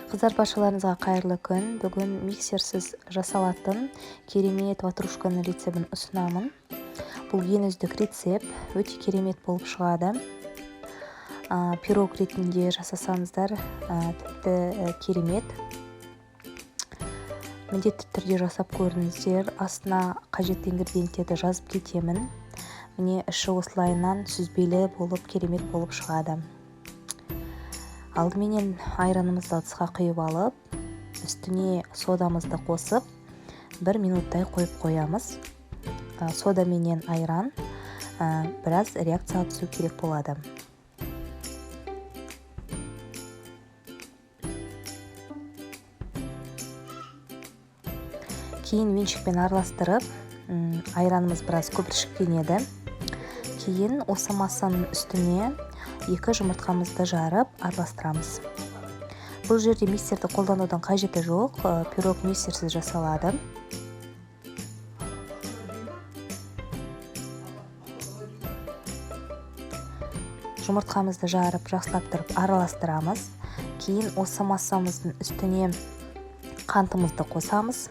Қыздар баршаларыңызға қайырлы күн. Бүгін миксерсіз жасалатын керемет ватрушканың рецебін ұсынамын. Бұл ең үздік рецепт, өте керемет болып шығады. Пирог ретінде жасасаңыздар тіпті керемет. Міндетті түрде жасап көріңіздер. Астына қажетті ингредиенттерді жазып кетемін. Міне іші осылайынан сүзбелі болып керемет болып шығады. Алдыменен айранымызды ыдысқа құйып алып, үстіне содамызды қосып, 1 минуттай қойып қоямыз. Сода менен айран біраз реакция түсу керек болады. Кейін венчикпен араластырып, айранымыз біраз көпіршіктенеді. Кейін осы массаның үстіне 2 жұмыртқамызды жарып араластырамыз. Бұл жерде миксерді қолданудың қажеті жоқ, пирог миксерсіз жасалады. Жұмыртқамызды жарып, жақсылап тұрып араластырамыз. Кейін осы массамыздың үстіне қантымызды қосамыз.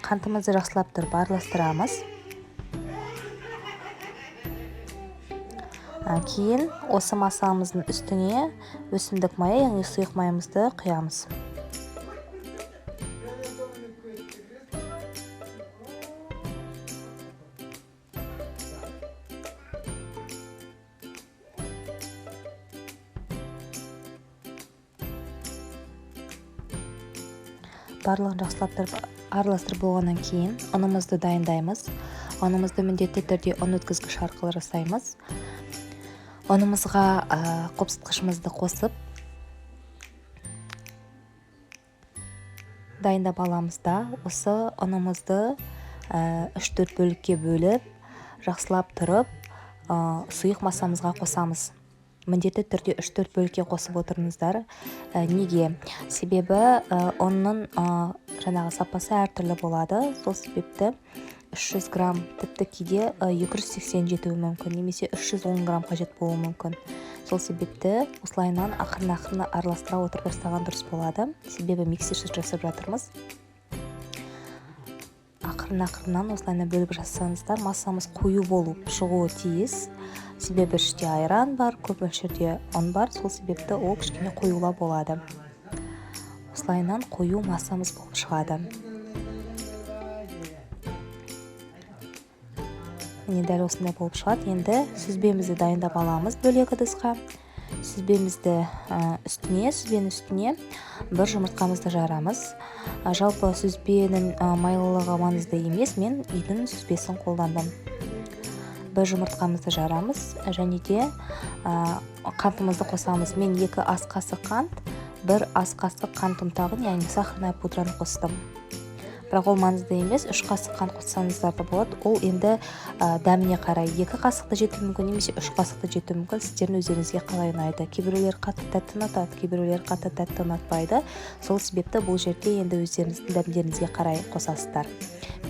Қантымызды жақсылап тұрып араластырамыз. Кейін осы массамыздың үстіне өсімдік мая, яғни сұйық майымызды құямыз. Барлығын жақсылап тұрып араластырып болғаннан кейін ұнымызды дайындаймыз. Ұнымызды міндетті түрде ұн өткізгіш арқылы жасаймыз. Ұнымызға қопсытқышымызды қосып дайындап аламыз да, осы ұнымызды 3-4 бөлікке бөліп, жақсылап тұрып сұйық массамызға қосамыз. Міндетті түрде 3-4 бөлікке қосып отырыңыздар. Неге? Себебі ұнның сапасы әртүрлі болады. Сол себепті 300 грамм, тіпті кейде 280 жетуі мүмкін, немесе 310 грамм қажет болуы мүмкін. Сол себепті осылайынан ақырын араластыра отырып жасаған дұрыс болады. Себебі миксерсіз жасап жатырмыз. Ақырын осылайынан бөліп жасасаңыздар, массамыз қою болып шығуы тиіс. Себебі іште айран бар, көп мөлшерде ұн бар, сол себепті ол кішкене қоюлау болады. Осылайынан қою массамыз болып шығады. Міне дәл осындай болып шығады. Енді сүзбемізді дайындап аламыз бөлек ыдысқа. Сүзбенің үстіне 1 жұмыртқамызды жарамыз. Жалпы сүзбенің майлылығы маңызды емес, мен үйдің сүзбесін қолдандым. 1 жұмыртқамызды жарамыз, және де қантымызды қосамыз. Мен 2 ас қасық қант, 1 ас қасық қант ұнтағын, яғни сахарный пудраны қостым. Бірақ ол маңызды емес, 3 қасық қант қоссаңыздар да болады. Ол енді дәміне қарай 2 қасықты жетуі мүмкін, немесе 3 қасықты жетуі мүмкін. Сіздердің өздеріңізге қалай ұнайды. Кейбіреулер қатты тәтті ұнатады, кейбіреулер қатты тәтті ұнатпайды. Сол себепті бұл жерде енді өздеріңіздің дәмдеріңізге қарай қосасыздар.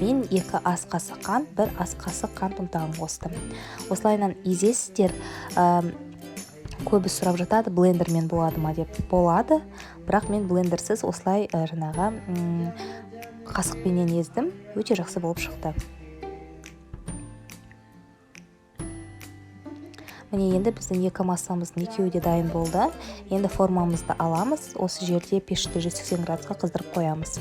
Мен 2 ас қасық қант, 1 ас қасық қант ұнтағын қостым. Осылайынан езесіздер. Көбі сұрап жатады, блендермен болады ма деп. Болады, бірақ мен блендерсіз осылай қасықпенен ездім, өте жақсы болып шықты. Міне енді біздің 2 массамыздың екеуі де дайын болды. Енді формамызды аламыз. Осы жерде пешті 180 градусқа қыздырып қоямыз.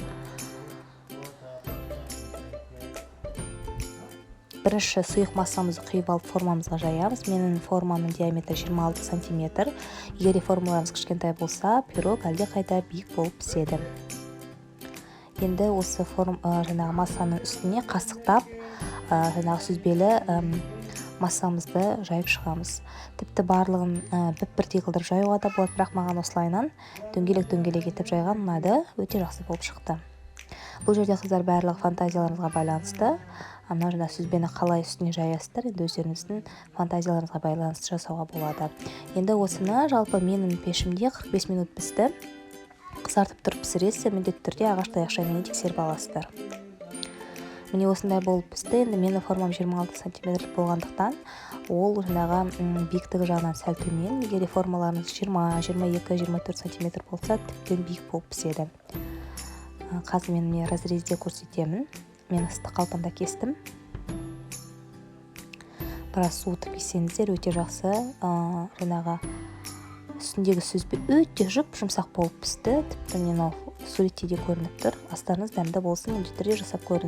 Бірінші сұйық массамызды құйып алып формамызға жаямыз. Менің формамның диаметрі 26 см. Егер формаларыңыз кішкентай болса, пирог әлде қайда биік болып піседі. Енді осы массаның үстіне қасықтап, сүзбелі массамызды жайып шығамыз. Тіпті барлығын бір-бірдей қылдырып жаюға да болады, бірақ маған осылайынан дөңгелек етіп жайған ұнады, өте жақсы болып шықты. Бұл жерде қыздар барлығы фантазияларыңызға байланысты. Мына сүзбені қалай үстіне жаясыздар, енді өздеріңіздің фантазияларыңызға байланысты жасауға болады. Енді осыны жалпы менің пешімде 45 минут пісті. қызартып тұрып пісіресіздер, міндетті түрде ағаш таяқшамен тексеріп аласыздар. Міне осындай болып пісті. Енді менің формам 26 см болғандықтан ол жаңағы биіктігі жағынан сәл төмен. Егер де формаларыңыз 20, 22, 24 см болса, тіптен биік болып піседі. Қазір мен разрезде көрсетемін. Мен ыстық қалпында кестім. Біраз суытып кессеңіздер өте жақсы. Жаңағы үстіндегі сүзбе өте жұмсақ болып пісті. Тіпті мынау суретте де көрініп тұр. Астарыңыз дәмді болсын, міндетті түрде жасап көріңіз.